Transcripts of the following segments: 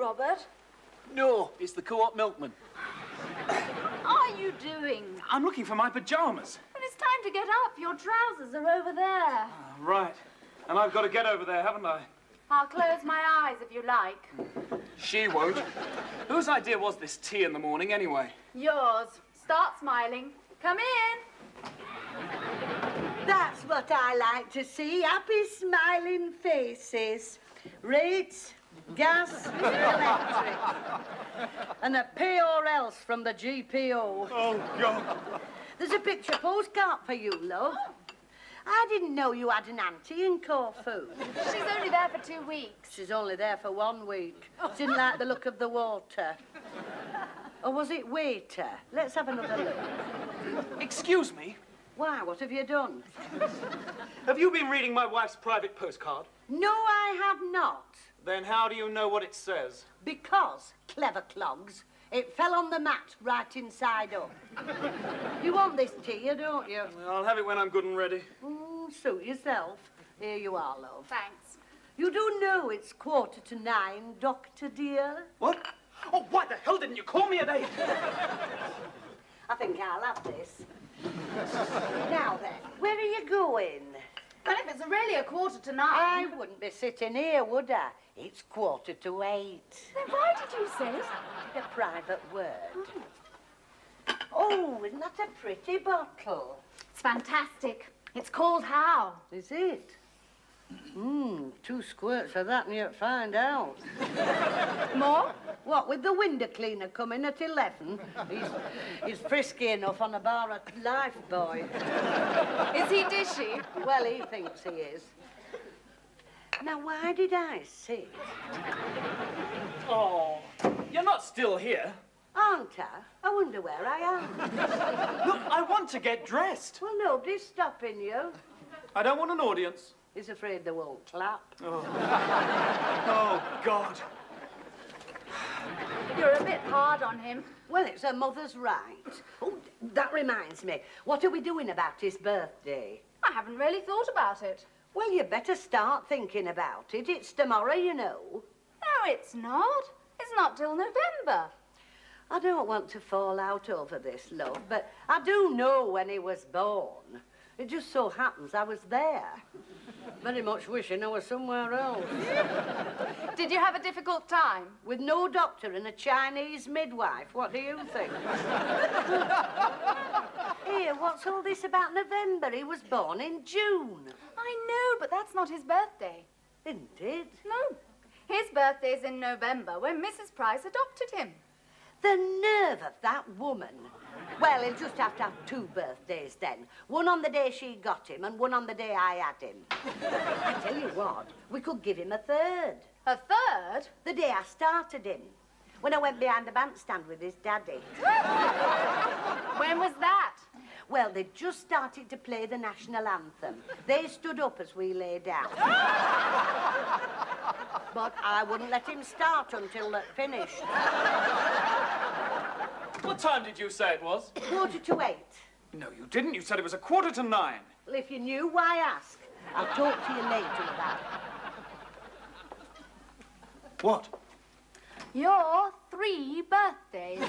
Robert? No, it's the co-op milkman. What are you doing? I'm looking for my pyjamas. Well, it's time to get up. Your trousers are over there. Right. And I've got to get over there, haven't I? I'll close my eyes if you like. She won't. Whose idea was this tea in the morning, anyway? Yours. Start smiling. Come in. That's what I like to see. Happy, smiling faces. Rates, gas, electric. And a pay or else from the GPO. Oh, God. There's a picture postcard for you, love. I didn't know you had an auntie in Corfu. She's only there for 2 weeks. She's only there for 1 week. Didn't like the look of the water. Or was it waiter? Let's have another look. Excuse me? Why, what have you done? Have you been reading my wife's private postcard? No, I have not. Then how do you know what it says? Because, clever clogs, it fell on the mat right inside up. You want this tea, don't you? I'll have it when I'm good and ready. Suit yourself. Here you are, love. Thanks. You do know it's 9:15, Doctor dear? What? Oh, why the hell didn't you call me at 8? I think I'll have this. Now then, where are you going? Well, if it's really 9:15... I wouldn't be sitting here, would I? It's 7:45. Then why did you say it? A private word. Oh, isn't that a pretty bottle? It's fantastic. It's called How? Is it? 2 squirts of that and you'd find out. More? What, with the window cleaner coming at 11? He's frisky enough on a bar at Life Boy. Is he dishy? Well, he thinks he is. Now, why did I sit? Oh, you're not still here. Aren't I? I wonder where I am. Look, I want to get dressed. Well, nobody's stopping you. I don't want an audience. He's afraid they won't clap. Oh, God. You're a bit hard on him. Well, it's a mother's right. Oh, that reminds me. What are we doing about his birthday? I haven't really thought about it. Well, you better start thinking about it. It's tomorrow, you know. No, it's not. It's not till November. I don't want to fall out over this, love, but I do know when he was born. It just so happens I was there. Very much wishing I was somewhere else. Did you have a difficult time? With no doctor and a Chinese midwife. What do you think? Here, what's all this about November? He was born in June. I know, but that's not his birthday. Isn't it? No. His birthday's in November, when Mrs. Price adopted him. The nerve of that woman. Well, he'll just have to have 2 birthdays then. One on the day she got him and one on the day I had him. I tell you what, we could give him a 3rd. A 3rd? The day I started him. When I went behind the bandstand with his daddy. When was that? Well, they just started to play the national anthem. They stood up as we lay down. But I wouldn't let him start until they'd finished. What time did you say it was? 7:45. No, you didn't. You said it was 9:45. Well, if you knew, why ask? I'll talk to you later about it. What? Your 3 birthdays.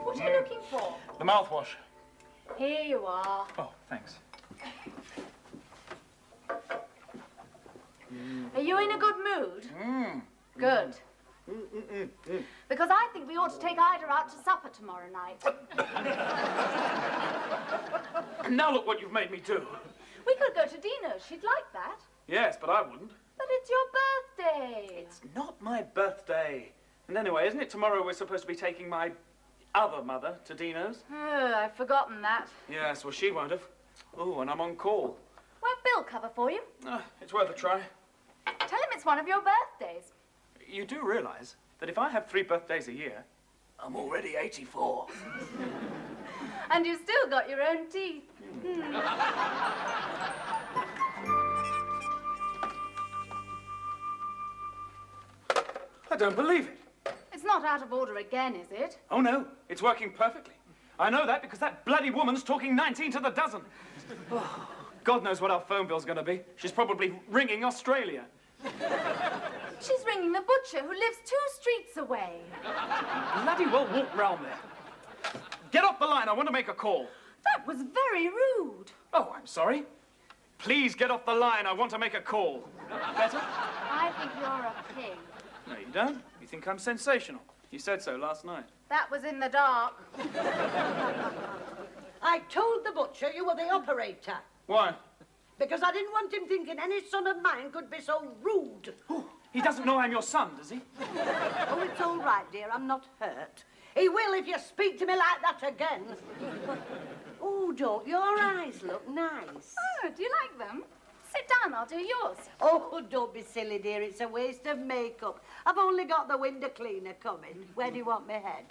What are you looking for? The mouthwash. Here you are. Oh, thanks. Are you in a good mood? Good. Because I think we ought to take Ida out to supper tomorrow night. Now look what you've made me do. We could go to Dino's. She'd like that. Yes, but I wouldn't. But it's your birthday. It's not my birthday. And anyway, isn't it tomorrow we're supposed to be taking my other mother to Dino's? Oh, I've forgotten that. Yes, well, she won't have. Oh, and I'm on call. Won't Bill cover for you? It's worth a try. Tell him it's one of your birthdays. You do realise that if I have 3 birthdays a year, I'm already 84. And you've still got your own teeth. I don't believe it. It's not out of order again, is it? Oh, no, it's working perfectly. I know that because that bloody woman's talking 19 to the dozen. Oh, God knows what our phone bill's going to be. She's probably ringing Australia. She's ringing the butcher who lives 2 streets away. Bloody well walk round there. Get off the line. I want to make a call. That was very rude. Oh, I'm sorry. Please get off the line. I want to make a call. Better? I think you're a pig. No, you don't. You think I'm sensational. You said so last night. That was in the dark. I told the butcher you were the operator. Why? Because I didn't want him thinking any son of mine could be so rude. He doesn't know I'm your son, does he? Oh, it's all right, dear. I'm not hurt. He will if you speak to me like that again. Oh, don't your eyes look nice? Oh, do you like them? Sit down, I'll do yours. Oh, don't be silly, dear. It's a waste of makeup. I've only got the window cleaner coming. Where do you want my head?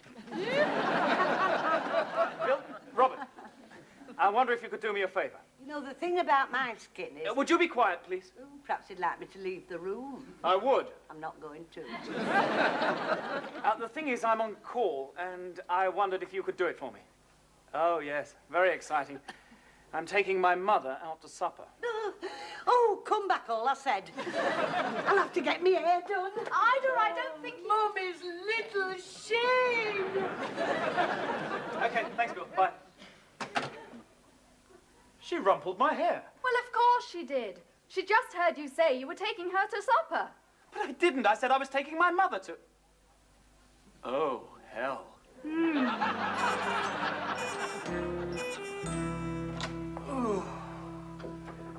Bill, Robert, I wonder if you could do me a favour. You know, the thing about my skin is... Would you be quiet, please? Oh, perhaps you'd like me to leave the room. I would. I'm not going to. The thing is, I'm on call, and I wondered if you could do it for me. Oh, yes. Very exciting. I'm taking my mother out to supper. Oh, come back, all I said. I'll have to get my hair done. Ida, I don't think you... Mummy's little shame. Okay, thanks, Bill. Bye. She rumpled my hair. Well, of course she did. She just heard you say you were taking her to supper. But I didn't. I said I was taking my mother to... Oh, hell. Ooh.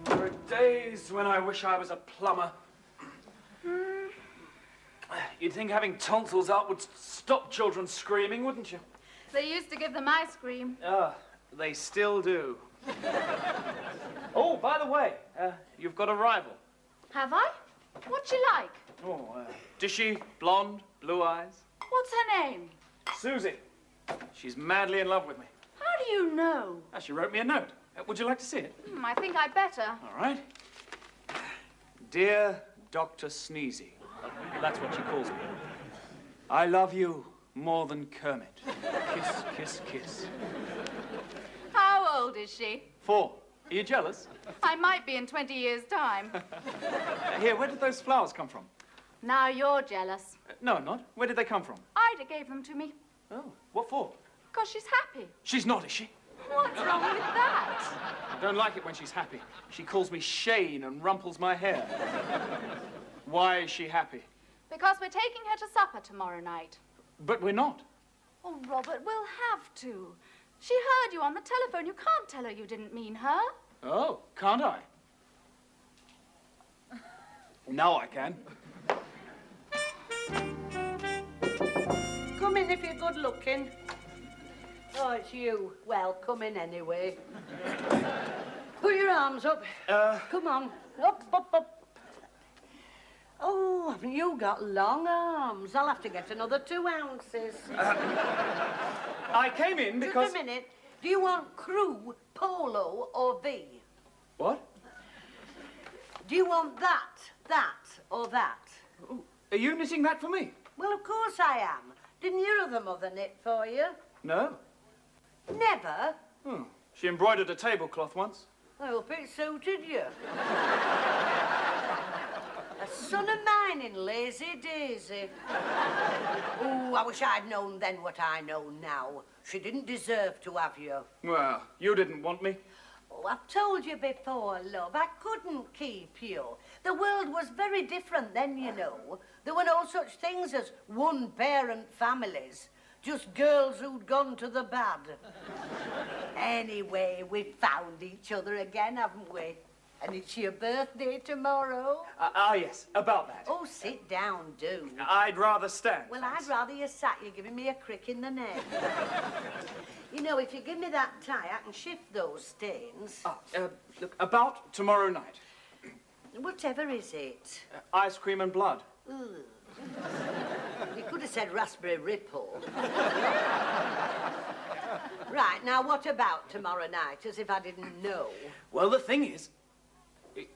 There are days when I wish I was a plumber. You'd think having tonsils out would stop children screaming, wouldn't you? They used to give them ice cream. They still do. Oh, by the way, you've got a rival. Have I? What's she like? Oh, dishy, blonde, blue eyes. What's her name? Susie. She's madly in love with me. How do you know? She wrote me a note. Would you like to see it? I think I'd better. All right. Dear Dr. Sneezy. That's what she calls me. I love you more than Kermit. Kiss, kiss, kiss. How old is she? 4. Are you jealous? I might be in 20 years' time. Here, where did those flowers come from? Now you're jealous. No, I'm not. Where did they come from? Ida gave them to me. Oh, what for? Because she's happy. She's not, is she? What's wrong with that? I don't like it when she's happy. She calls me Shane and rumples my hair. Why is she happy? Because we're taking her to supper tomorrow night. But we're not. Oh, Robert, we'll have to. She heard you on the telephone. You can't tell her you didn't mean her. Oh, can't I? Now I can. Come in if you're good looking. Oh, it's you. Well, come in anyway. Put your arms up. Come on. Up, up, up. Oh, haven't you got long arms? I'll have to get another 2 ounces. I came in because... Just a minute. Do you want crew, polo, or V? What? Do you want that, or that? Ooh, are you knitting that for me? Well, of course I am. Didn't your other mother knit for you? No. Never? Hmm. She embroidered a tablecloth once. I hope it suited you. A son of mine in Lazy Daisy. Oh, I wish I'd known then what I know now. She didn't deserve to have you. Well, you didn't want me. Oh, I've told you before, love, I couldn't keep you. The world was very different then, you know. There were no such things as one-parent families. Just girls who'd gone to the bad. Anyway, we've found each other again, haven't we? And it's your birthday tomorrow. Yes, about that. Oh, sit down, do. I'd rather stand. Well, I'd rather you sat. You're giving me a crick in the neck. You know, if you give me that tie, I can shift those stains. Look, about tomorrow night. Whatever is it? Ice cream and blood. Ugh. You could have said raspberry ripple. Right, now what about tomorrow night, as if I didn't know? Well, the thing is,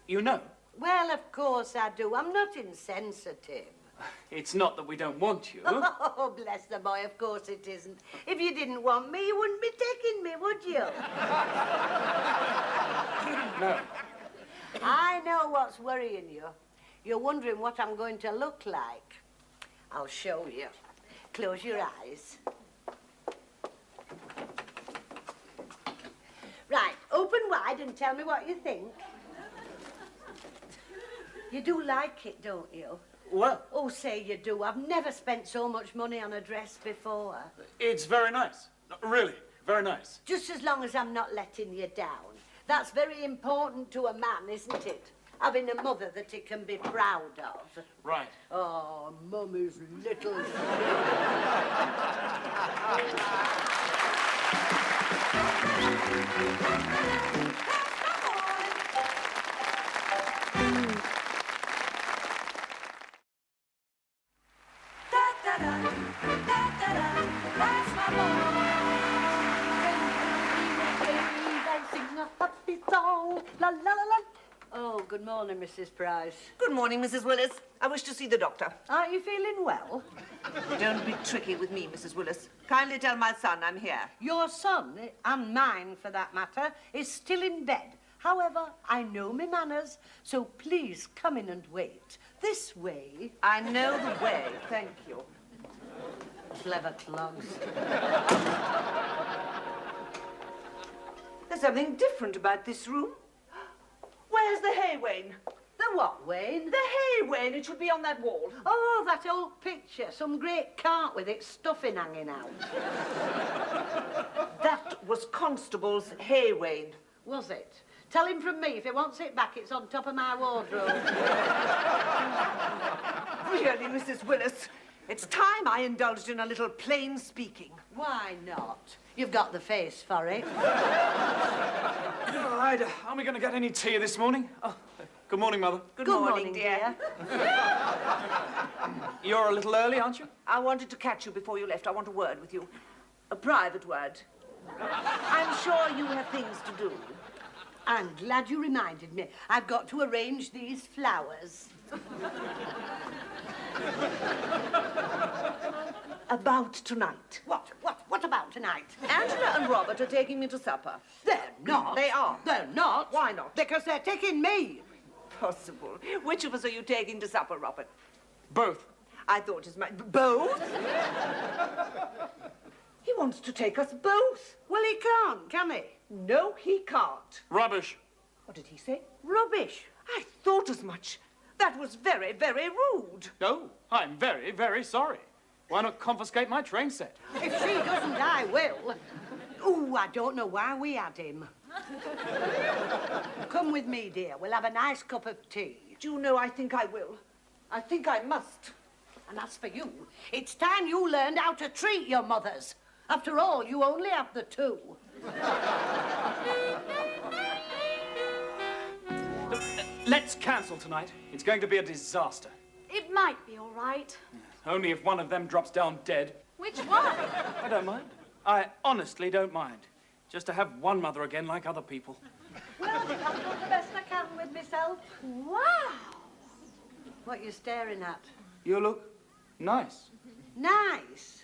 you know. Well, of course I do. I'm not insensitive. It's not that we don't want you. Oh, bless the boy, of course it isn't. If you didn't want me, you wouldn't be taking me, would you? No. I know what's worrying you. You're wondering what I'm going to look like. I'll show you. Close your eyes. Right, open wide and tell me what you think. You do like it, don't you? Well, Oh, say you do. I've never spent so much money on a dress before. it's very nice. Really, very nice. Just as long as I'm not letting you down. That's very important to a man, isn't it? Having a mother that he can be proud of. Right. Oh, Mummy's little... Oh, good morning, Mrs. Price. Good morning, Mrs. Willis. I wish to see the doctor. Aren't you feeling well? Don't be tricky with me, Mrs. Willis. Kindly tell my son I'm here. Your son, and mine for that matter, is still in bed. However, I know my manners, so please come in and wait. This way. I know the way, thank you. Clever clogs. There's something different about this room. Where's the hay wain? The what, Wayne? The hay wain. It should be on that wall. Oh, that old picture. Some great cart with its stuffing hanging out. That was Constable's hay wain. Was it? Tell him from me, if he wants it back, it's on top of my wardrobe. Really, Mrs. Willis, it's time I indulged in a little plain speaking. Why not? You've got the face for it. Oh, Ida, are we going to get any tea this morning? Oh, good morning, Mother. Good morning, dear. You're a little early, aren't you? I wanted to catch you before you left. I want a word with you. A private word. I'm sure you have things to do. I'm glad you reminded me. I've got to arrange these flowers. About tonight. What about tonight? Angela and Robert are taking me to supper. They're not. They are. They're not. Why not? Because they're taking me. Possible. Which of us are you taking to supper, Robert? Both. I thought as much. Both? He wants to take us both. Well, he can't, can he? No, he can't. Rubbish. What did he say? Rubbish. I thought as much. That was very, very rude. Oh, I'm very, very sorry. Why not confiscate my train set? If she doesn't, I will. Ooh, I don't know why we had him. Come with me, dear. We'll have a nice cup of tea. Do you know, I think I will. I think I must. And as for you, it's time you learned how to treat your mothers. After all, you only have the two. Let's cancel tonight. It's going to be a disaster. It might be all right. Only if one of them drops down dead. Which one? I don't mind. I honestly don't mind. Just to have one mother again like other people. Well, I've done the best I can with myself. Wow. What you staring at? You look nice. Nice.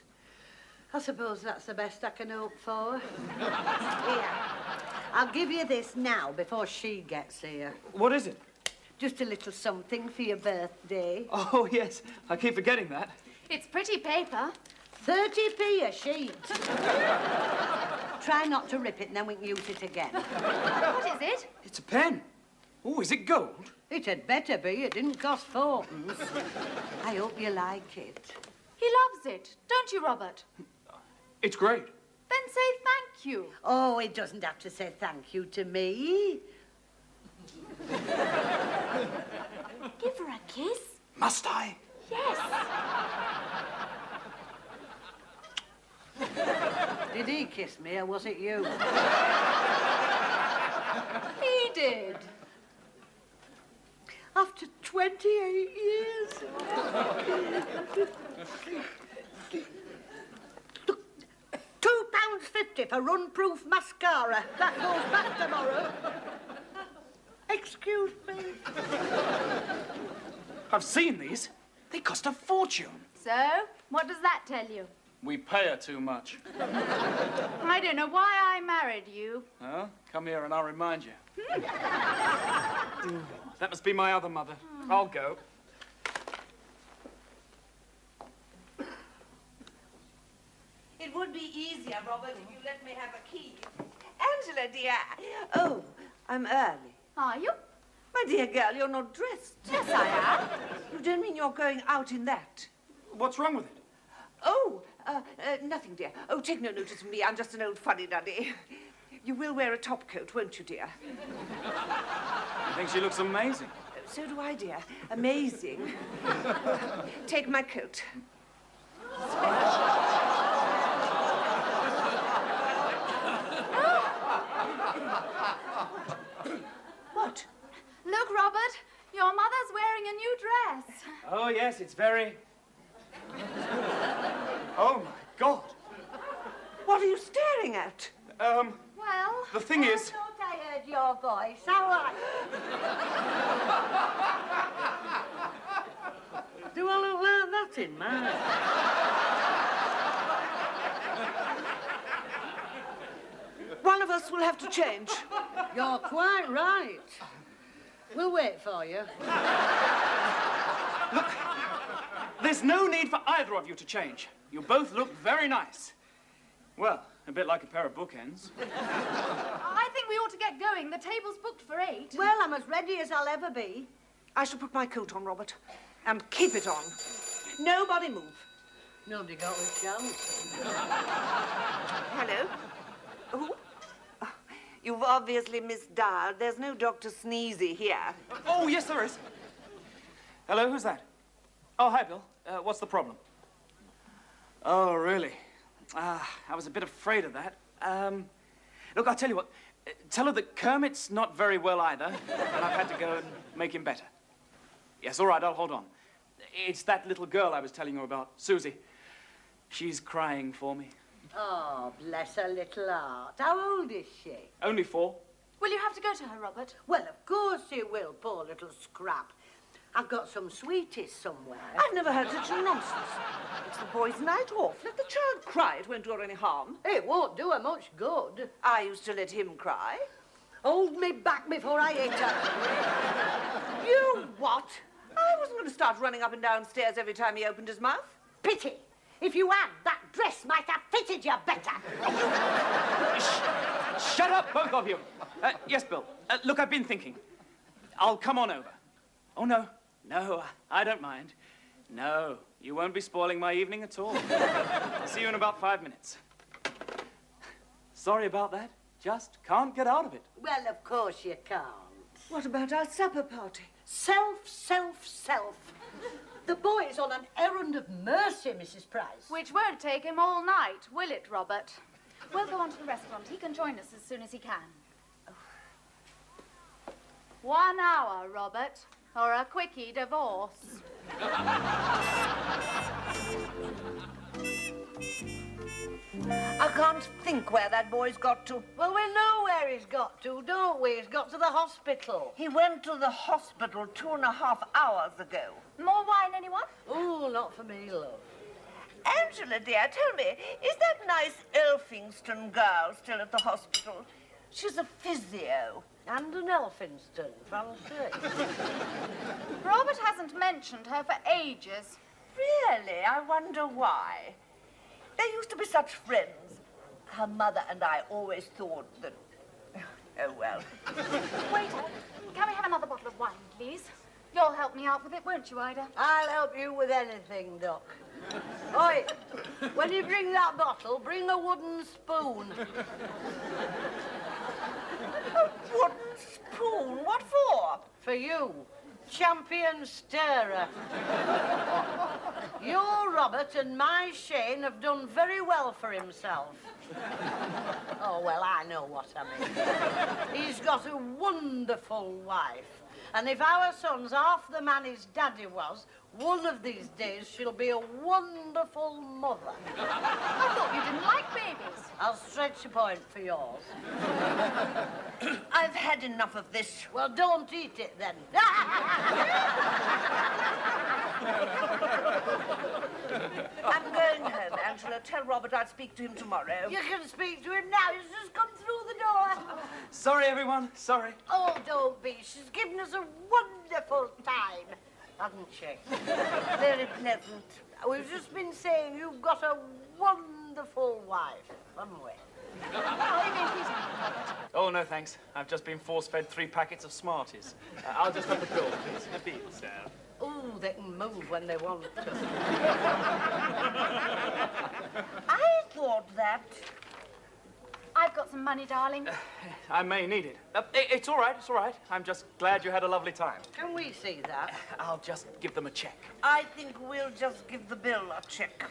I suppose that's the best I can hope for. Here, I'll give you this now before she gets here. What is it? Just a little something for your birthday. Oh, yes. I keep forgetting that. It's pretty paper. 30p a sheet. Try not to rip it and then we can use it again. What is it? It's a pen. Oh, is it gold? It had better be. It didn't cost fourpence. I hope you like it. He loves it. Don't you, Robert? It's great. Then say thank you. Oh, it doesn't have to say thank you to me. Give her a kiss. Must I? Yes. Did he kiss me or was it you? He did. After 28 years. £2.50 for run-proof mascara. That goes back tomorrow. Excuse me. I've seen these. They cost a fortune. So, what does that tell you? We pay her too much. I don't know why I married you. Huh? Come here and I'll remind you. That must be my other mother. I'll go. It would be easier, Robert, if you let me have a key. Angela, dear. Oh, I'm early. Are you? My dear girl, you're not dressed. Yes, I am. You don't mean you're going out in that? What's wrong with it? Oh, nothing, dear. Oh, take no notice of me. I'm just an old fuddy-duddy. You will wear a top coat, won't you, dear? I think she looks amazing. So do I, dear. Amazing. Take my coat. What? Look, Robert, your mother's wearing a new dress. Oh, yes, it's very... Oh, my God. What are you staring at? Well... The thing is... I thought I heard your voice. How are you? Do I look like that in mine? One of us will have to change. You're quite right. We'll wait for you. There's no need for either of you to change. You both look very nice. Well, a bit like a pair of bookends. I think we ought to get going. The table's booked for 8. Well, I'm as ready as I'll ever be. I shall put my coat on, Robert, and keep it on. Nobody move. Nobody got a chance. Hello? Who? Oh, you've obviously misdialed. There's no Dr. Sneezy here. Oh, yes, there is. Hello, who's that? Oh, hi, Bill. What's the problem? Oh, really? I was a bit afraid of that. Look, I'll tell you what. Tell her that Kermit's not very well either, and I've had to go and make him better. Yes, all right, I'll hold on. It's that little girl I was telling you about, Susie. She's crying for me. Oh, bless her little heart. How old is she? Only 4. Will you have to go to her, Robert? Well, of course she will, poor little scrap. I've got some sweeties somewhere. I've never heard such nonsense. It's the boy's night off. Let the child cry. It won't do her any harm. It won't do her much good. I used to let him cry. Hold me back before I hit her. You what? I wasn't going to start running up and down stairs every time he opened his mouth. Pity. If you had, that dress might have fitted you better. Shut up, both of you. Yes, Bill. Look, I've been thinking. I'll come on over. Oh, no. No, I don't mind. No, you won't be spoiling my evening at all. I'll see you in about 5 minutes. Sorry about that. Just can't get out of it. Well, of course you can't. What about our supper party? Self. The boy's on an errand of mercy, Mrs. Price. Which won't take him all night, will it, Robert? We'll go on to the restaurant. He can join us as soon as he can. 1 hour, Robert, or a quickie divorce. I can't think where that boy's got to. Well, we know where he's got to, don't we? He's got to the hospital. He went to the hospital 2.5 hours ago. More wine, anyone? Oh, not for me, love. Angela, dear, tell me, is that nice Elphingston girl still at the hospital? She's a physio. And an Elphinston, fancy. Robert hasn't mentioned her for ages. Really? I wonder why. They used to be such friends. Her mother and I always thought that... Oh, well. Wait, can we have another bottle of wine, please? You'll help me out with it, won't you, Ida? I'll help you with anything, Doc. Oi, when you bring that bottle, bring a wooden spoon. A wooden spoon? What for? For you, champion stirrer. Your Robert and my Shane have done very well for himself. Oh, well, I know what I mean. He's got a wonderful wife. And if our son's half the man his daddy was, One of these days, she'll be a wonderful mother. I thought you didn't like babies. I'll stretch a point for yours. I've had enough of this. Well, don't eat it then. I'm going home, Angela. Tell Robert I'll speak to him tomorrow. You can speak to him now. He's just come through the door. Sorry, everyone. Sorry. Oh, don't be. She's given us a wonderful time, hasn't she? Very pleasant. We've just been saying you've got a wonderful wife, haven't we? Oh, you mean he's not Robert? Oh, no, thanks. I've just been force-fed 3 packets of Smarties. I'll just have the bill, please. A bill, sir. Ooh, they can move when they want to. I thought that... I've got some money, darling. I may need it. It's all right, it's all right. I'm just glad you had a lovely time. Can we see that? I'll just give them a check. I think we'll just give the bill a check.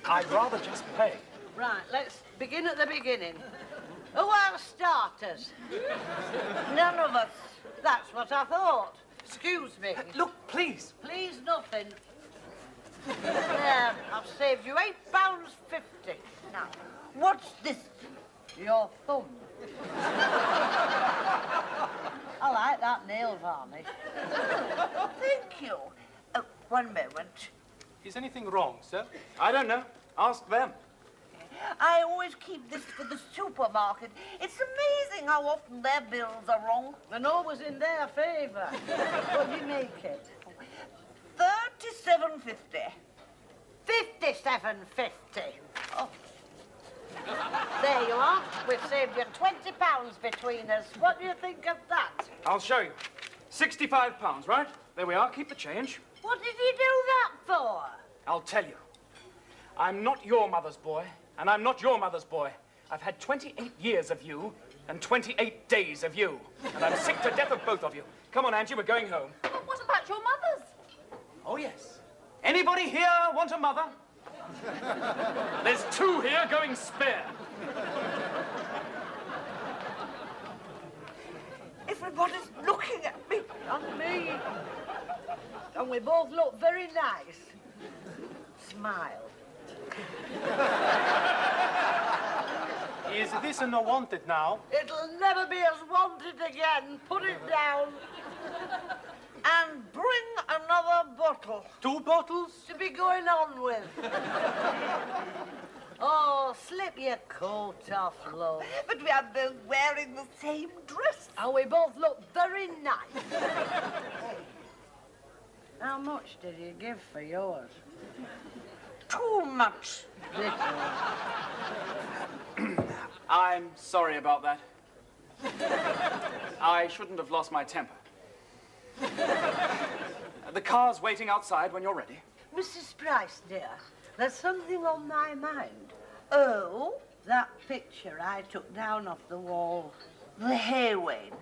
I'd rather just pay. Right, let's begin at the beginning. Who are starters? None of us. That's what I thought. Excuse me. Look, please. Please, nothing. There, I've saved you £8.50. Now, what's this? Your thumb. I like that nail varnish. Thank you. Oh, one moment. Is anything wrong, sir? I don't know. Ask them. I always keep this for the supermarket. It's amazing how often their bills are wrong. And always in their favour. What do you make it? $37.50. £57.50. Oh. There you are. We've saved you £20 between us. What do you think of that? I'll show you. £65, right? There we are. Keep the change. What did he do that for? I'll tell you. I'm not your mother's boy, and I'm not your mother's boy. I've had 28 years of you and 28 days of you. And I'm sick to death of both of you. Come on, Angie, we're going home. But what about your mothers? Oh, yes. Anybody here want a mother? There's 2 here going spare. Everybody's looking at me. And me. And we both look very nice. Smile. Is this a no wanted now? It'll never be as wanted again. Put it down. And bring another bottle. 2 bottles? To be going on with. Oh, slip your coat off, love. But we are both wearing the same dress. And we both look very nice. How much did you give for yours? Too much. Little. I'm sorry about that. I shouldn't have lost my temper. The car's waiting outside when you're ready. Mrs. Price, dear, there's something on my mind. Oh? That picture I took down off the wall. The Haywain.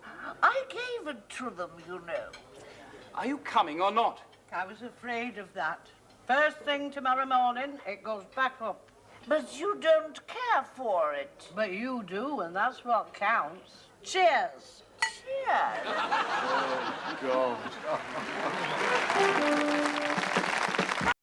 I gave it to them, you know. Are you coming or not? I was afraid of that. First thing tomorrow morning, it goes back up. But you don't care for it. But you do, and that's what counts. Cheers. Cheers. God.